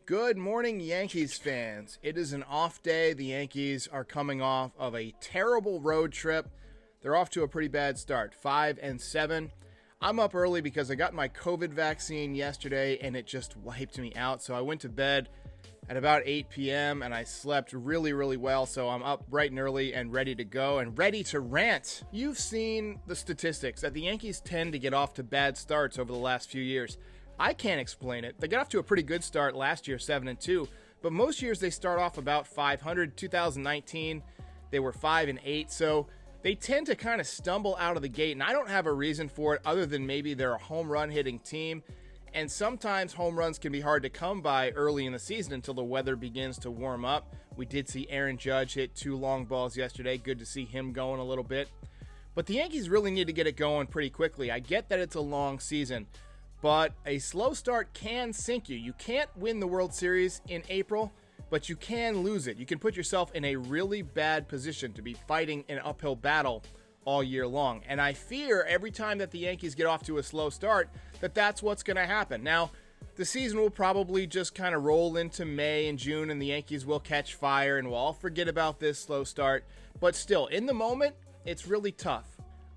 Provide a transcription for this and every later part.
Good morning, Yankees fans. It is an off day. The Yankees are coming off of a terrible road trip. They're off to a pretty bad start, 5-7. I'm up early because I got my COVID vaccine yesterday and it just wiped me out. So I went to bed at about 8 p.m. and I slept really well. So I'm up bright and early and ready to go and ready to rant. You've seen the statistics that the Yankees tend to get off to bad starts over the last few years. I can't explain it. They got off to a pretty good start last year, 7-2, but most years they start off about 500. 2019, they were 5-8, so they tend to kind of stumble out of the gate, and I don't have a reason for it other than maybe they're a home run hitting team, and sometimes home runs can be hard to come by early in the season until the weather begins to warm up. We did see Aaron Judge hit 2 long balls yesterday. Good to see him going a little bit. But the Yankees really need to get it going pretty quickly. I get that it's a long season, but a slow start can sink you. You can't win the World Series in April, but you can lose it. You can put yourself in a really bad position to be fighting an uphill battle all year long. And I fear every time that the Yankees get off to a slow start that that's what's going to happen. Now, the season will probably just kind of roll into May and June, and the Yankees will catch fire, and we'll all forget about this slow start. But still, in the moment, it's really tough.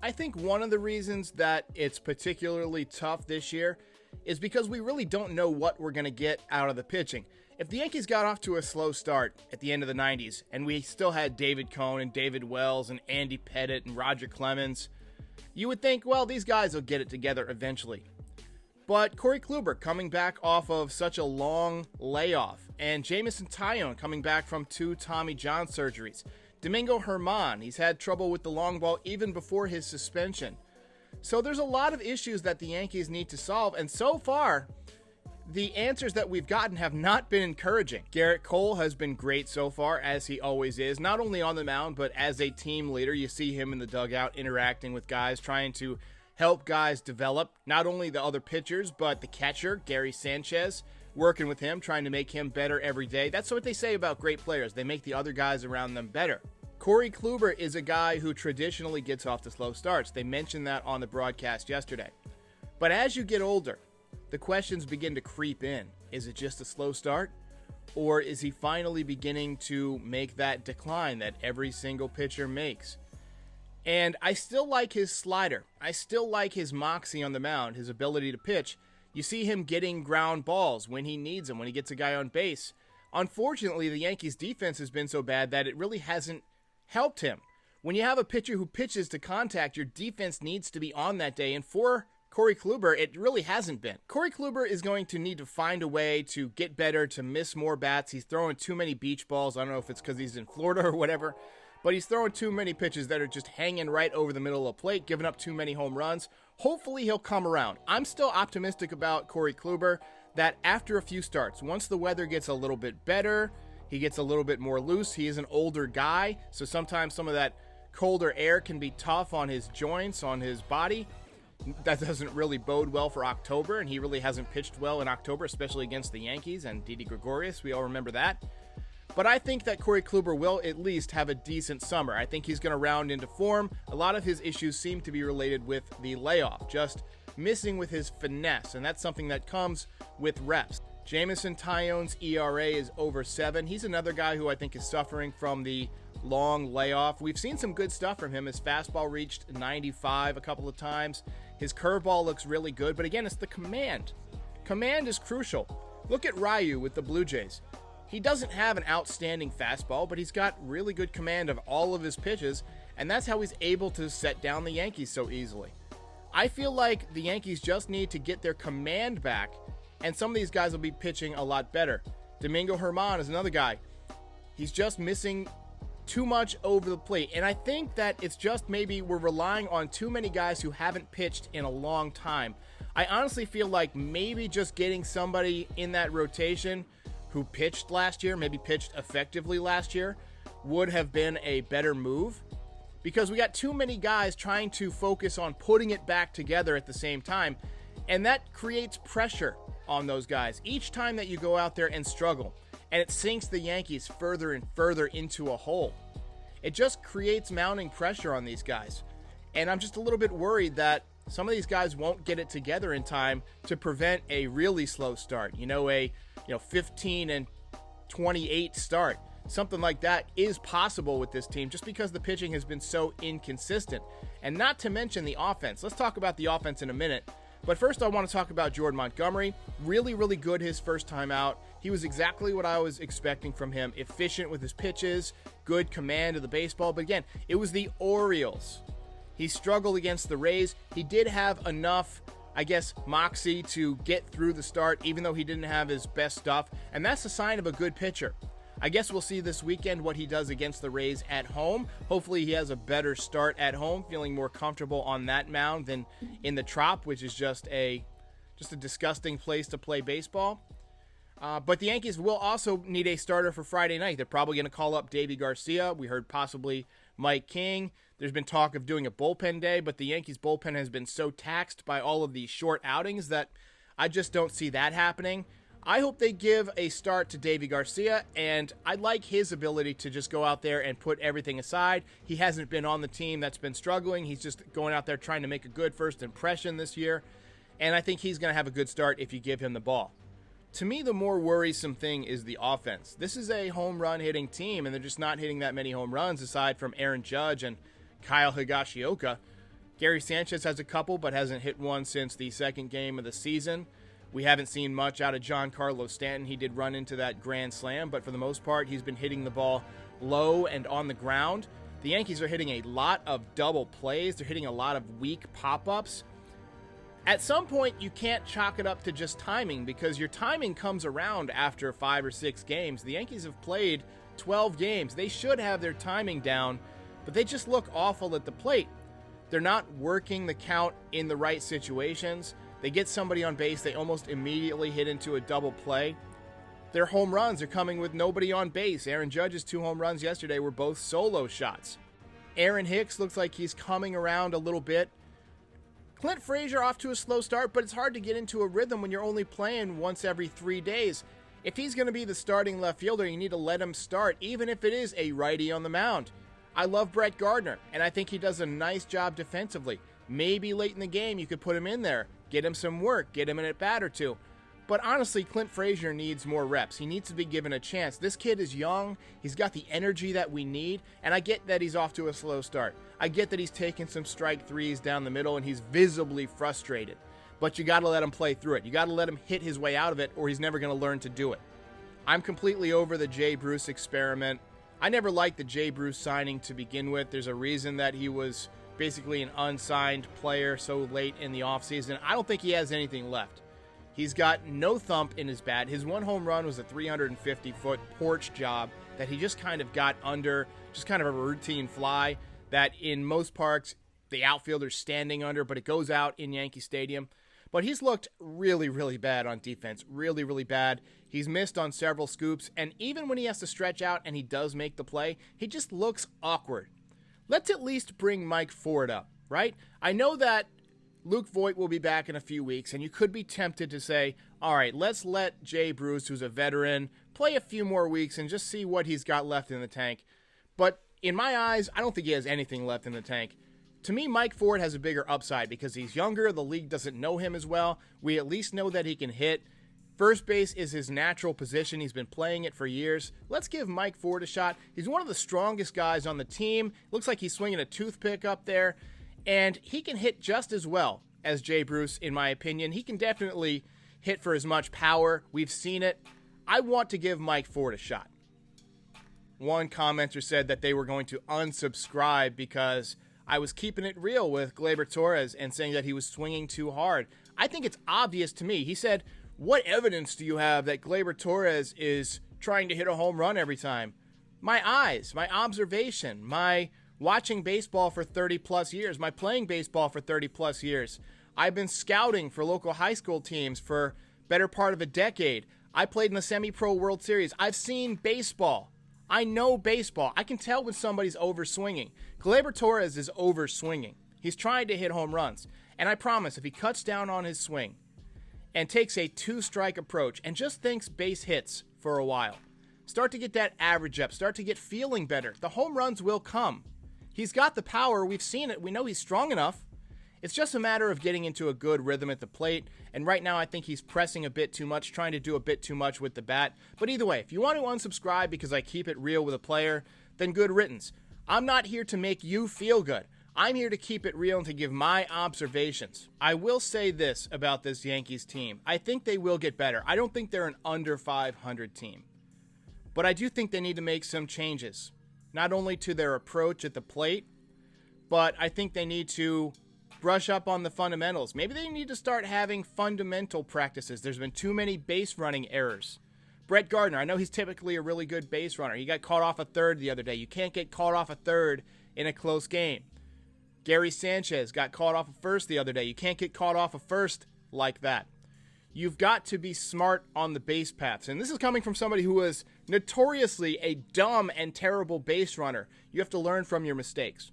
I think one of the reasons that it's particularly tough this year is because we really don't know what we're going to get out of the pitching. If the Yankees got off to a slow start at the end of the 90s and we still had David Cone and David Wells and Andy Pettitte and Roger Clemens, you would think, well, these guys will get it together eventually. But Corey Kluber coming back off of such a long layoff, and Jameson Taillon coming back from 2 Tommy John surgeries, Domingo Germán, he's had trouble with the long ball even before his suspension. So there's a lot of issues that the Yankees need to solve, and so far, the answers that we've gotten have not been encouraging. Garrett Cole has been great so far, as he always is, not only on the mound, but as a team leader. You see him in the dugout interacting with guys, trying to help guys develop, not only the other pitchers, but the catcher, Gary Sanchez, working with him, trying to make him better every day. That's what they say about great players. They make the other guys around them better. Corey Kluber is a guy who traditionally gets off to slow starts. They mentioned that on the broadcast yesterday. But as you get older, the questions begin to creep in. Is it just a slow start? Or is he finally beginning to make that decline that every single pitcher makes? And I still like his slider. I still like his moxie on the mound, his ability to pitch. You see him getting ground balls when he needs them, when he gets a guy on base. Unfortunately, the Yankees' defense has been so bad that it really hasn't helped him. When you have a pitcher who pitches to contact, your defense needs to be on that day, and for Corey Kluber, it really hasn't been. Corey Kluber is going to need to find a way to get better, to miss more bats. He's throwing too many beach balls. I don't know if it's because he's in Florida or whatever, but he's throwing too many pitches that are just hanging right over the middle of the plate, giving up too many home runs. Hopefully he'll come around. I'm still optimistic about Corey Kluber that after a few starts, once the weather gets a little bit better, he gets a little bit more loose. He is an older guy, so sometimes some of that colder air can be tough on his joints, on his body. That doesn't really bode well for October, and he really hasn't pitched well in October, especially against the Yankees and Didi Gregorius. We all remember that. But I think that Corey Kluber will at least have a decent summer. I think he's going to round into form. A lot of his issues seem to be related with the layoff, just missing with his finesse, and that's something that comes with reps. Jameson Taillon's ERA is over 7. He's another guy who I think is suffering from the long layoff. We've seen some good stuff from him. His fastball reached 95 a couple of times. His curveball looks really good, but again, it's the command. Command is crucial. Look at Ryu with the Blue Jays. He doesn't have an outstanding fastball, but he's got really good command of all of his pitches, and that's how he's able to set down the Yankees so easily. I feel like the Yankees just need to get their command back, and some of these guys will be pitching a lot better. Domingo Germán is another guy. He's just missing too much over the plate, and I think that it's just maybe we're relying on too many guys who haven't pitched in a long time. I honestly feel like maybe just getting somebody in that rotation who pitched last year, maybe pitched effectively last year, would have been a better move, because we got too many guys trying to focus on putting it back together at the same time, and that creates pressure on those guys each time that you go out there and struggle, and it sinks the Yankees further and further into a hole. It just creates mounting pressure on these guys, and I'm just a little bit worried that some of these guys won't get it together in time to prevent a really slow start. You know, a 15 and 28 start. Something like that is possible with this team just because the pitching has been so inconsistent. And not to mention the offense. Let's talk about the offense in a minute. But first, I want to talk about Jordan Montgomery. Really, really good his first time out. He was exactly what I was expecting from him. Efficient with his pitches, good command of the baseball. But again, it was the Orioles. He struggled against the Rays. He did have enough, moxie to get through the start, even though he didn't have his best stuff. And that's a sign of a good pitcher. I guess we'll see this weekend what he does against the Rays at home. Hopefully he has a better start at home, feeling more comfortable on that mound than in the Trop, which is just a disgusting place to play baseball. But the Yankees will also need a starter for Friday night. They're probably going to call up Deivi Garcia. We heard possibly Mike King. There's been talk of doing a bullpen day, but the Yankees bullpen has been so taxed by all of these short outings that I just don't see that happening. I hope they give a start to Deivi Garcia, and I like his ability to just go out there and put everything aside. He hasn't been on the team that's been struggling. He's just going out there trying to make a good first impression this year, and I think he's going to have a good start if you give him the ball. To me, the more worrisome thing is the offense. This is a home run hitting team, and they're just not hitting that many home runs aside from Aaron Judge and Kyle Higashioka. Gary Sanchez has a couple, but hasn't hit one since the second game of the season. We haven't seen much out of Giancarlo Stanton. He did run into that grand slam, but for the most part, he's been hitting the ball low and on the ground. The Yankees are hitting a lot of double plays. They're hitting a lot of weak pop-ups. At some point, you can't chalk it up to just timing because your timing comes around after 5 or 6 games. The Yankees have played 12 games. They should have their timing down, but they just look awful at the plate. They're not working the count in the right situations. They get somebody on base, they almost immediately hit into a double play. Their home runs are coming with nobody on base. Aaron Judge's 2 home runs yesterday were both solo shots. Aaron Hicks looks like he's coming around a little bit. Clint Frazier off to a slow start, but it's hard to get into a rhythm when you're only playing once every 3 days. If he's going to be the starting left fielder, you need to let him start, even if it is a righty on the mound. I love Brett Gardner, and I think he does a nice job defensively. Maybe late in the game you could put him in there, get him some work, get him an at-bat or 2. But honestly, Clint Frazier needs more reps. He needs to be given a chance. This kid is young. He's got the energy that we need. And I get that he's off to a slow start. I get that he's taking some strike threes down the middle and he's visibly frustrated. But you got to let him play through it. You got to let him hit his way out of it or he's never going to learn to do it. I'm completely over the Jay Bruce experiment. I never liked the Jay Bruce signing to begin with. There's a reason that he was basically an unsigned player so late in the offseason. I don't think he has anything left. He's got no thump in his bat. His 1 home run was a 350-foot porch job that he just kind of got under, just kind of a routine fly that in most parks the outfielder's standing under, but it goes out in Yankee Stadium. But he's looked really, really bad on defense, really, really bad. He's missed on several scoops, and even when he has to stretch out and he does make the play, he just looks awkward. Let's at least bring Mike Ford up, right? I know that Luke Voit will be back in a few weeks, and you could be tempted to say, all right, let's let Jay Bruce, who's a veteran, play a few more weeks and just see what he's got left in the tank. But in my eyes, I don't think he has anything left in the tank. To me, Mike Ford has a bigger upside because he's younger, the league doesn't know him as well. We at least know that he can hit. First base is his natural position. He's been playing it for years. Let's give Mike Ford a shot. He's one of the strongest guys on the team. Looks like he's swinging a toothpick up there. And he can hit just as well as Jay Bruce, in my opinion. He can definitely hit for as much power. We've seen it. I want to give Mike Ford a shot. One commenter said that they were going to unsubscribe because I was keeping it real with Gleyber Torres and saying that he was swinging too hard. I think it's obvious to me. He said, what evidence do you have that Gleyber Torres is trying to hit a home run every time? My eyes, my observation, my watching baseball for 30 plus years, my playing baseball for 30 plus years. I've been scouting for local high school teams for better part of a decade. I played in the Semi-Pro World Series. I've seen baseball. I know baseball. I can tell when somebody's overswinging. Gleyber Torres is overswinging. He's trying to hit home runs. And I promise, if he cuts down on his swing and takes a 2-strike approach and just thinks base hits for a while, start to get that average up, start to get feeling better, the home runs will come. He's got the power. We've seen it. We know he's strong enough. It's just a matter of getting into a good rhythm at the plate, and right now I think he's pressing a bit too much, trying to do a bit too much with the bat. But either way, if you want to unsubscribe because I keep it real with a player, then good riddance. I'm not here to make you feel good. I'm here to keep it real and to give my observations. I will say this about this Yankees team. I think they will get better. I don't think they're an under 500 team. But I do think they need to make some changes. Not only to their approach at the plate, but I think they need to brush up on the fundamentals. Maybe they need to start having fundamental practices. There's been too many base running errors. Brett Gardner, I know he's typically a really good base runner. He got caught off a third the other day. You can't get caught off a third in a close game. Gary Sanchez got caught off a first the other day. You can't get caught off a first like that. You've got to be smart on the base paths. And this is coming from somebody who was notoriously a dumb and terrible base runner. You have to learn from your mistakes.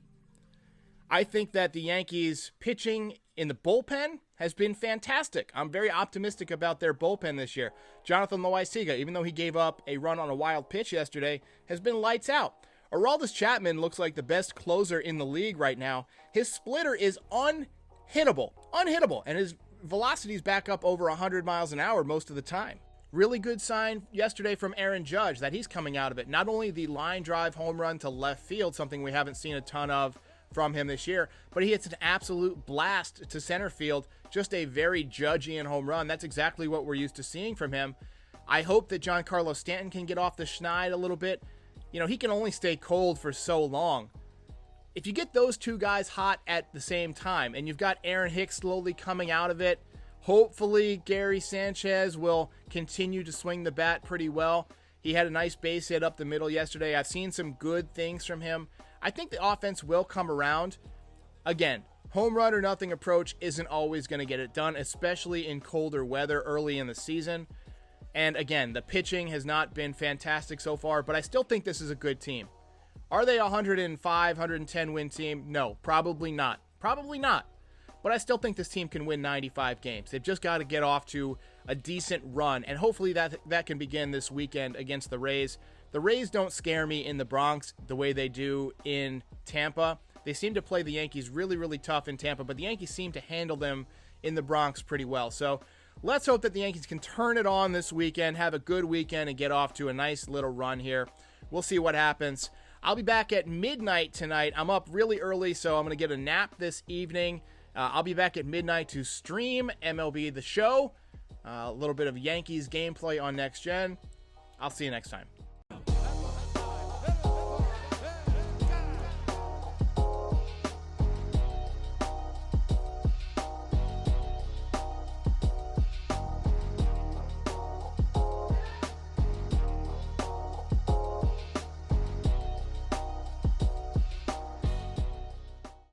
I think that the Yankees pitching in the bullpen has been fantastic. I'm very optimistic about their bullpen this year. Jonathan Loaisiga, even though he gave up a run on a wild pitch yesterday, has been lights out. Aroldis Chapman looks like the best closer in the league right now. His splitter is unhittable, and his velocity's back up over 100 miles an hour most of the time. Really good sign yesterday from Aaron Judge that he's coming out of it. Not only the line drive home run to left field, something we haven't seen a ton of from him this year, but he hits an absolute blast to center field. Just a very Judgian home run. That's exactly what we're used to seeing from him. I hope that Giancarlo Stanton can get off the schneid a little bit. You know, he can only stay cold for so long. If you get those two guys hot at the same time, and you've got Aaron Hicks slowly coming out of it, hopefully Gary Sanchez will continue to swing the bat pretty well. He had a nice base hit up the middle yesterday. I've seen some good things from him. I think the offense will come around. Again, home run or nothing approach isn't always going to get it done, especially in colder weather early in the season. And again, the pitching has not been fantastic so far, but I still think this is a good team. Are they a 105, 110 win team? No, probably not. Probably not. But I still think this team can win 95 games. They've just got to get off to a decent run, and hopefully that can begin this weekend against the Rays. The Rays don't scare me in the Bronx the way they do in Tampa. They seem to play the Yankees really, really tough in Tampa, but the Yankees seem to handle them in the Bronx pretty well. So let's hope that the Yankees can turn it on this weekend, have a good weekend, and get off to a nice little run here. We'll see what happens. I'll be back at midnight tonight. I'm up really early, so I'm going to get a nap this evening. I'll be back at midnight to stream MLB The Show, a little bit of Yankees gameplay on Next Gen. I'll see you next time.